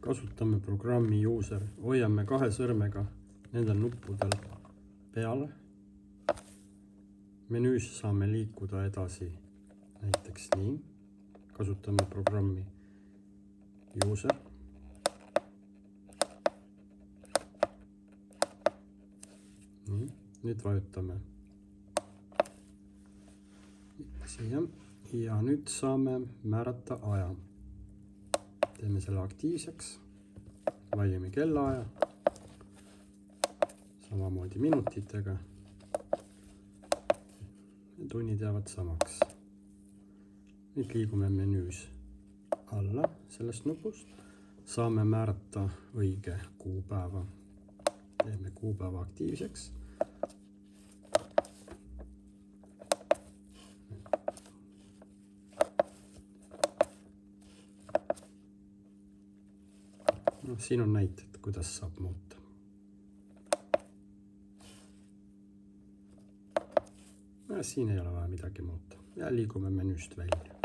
kasutame programmi user, hoiame 2 sõrmega nendel nuppudel peale. Menüüs saame liikuda edasi näiteks nii. Kasutame programmi user. Nii, nüüd vajutame siia ja nüüd saame määrata aja. Teeme selle aktiivseks, valime kellaaja, samamoodi minutitega. Tunnid jäävad samaks. Nüüd liigume menüüs alla sellest nupust. Saame määrata õige kuupäeva. Teeme kuupäeva aktiivseks. Siin on näited, kuidas saab muuta. Siin ei ole vaja midagi muuta ja liigume menüüst välja.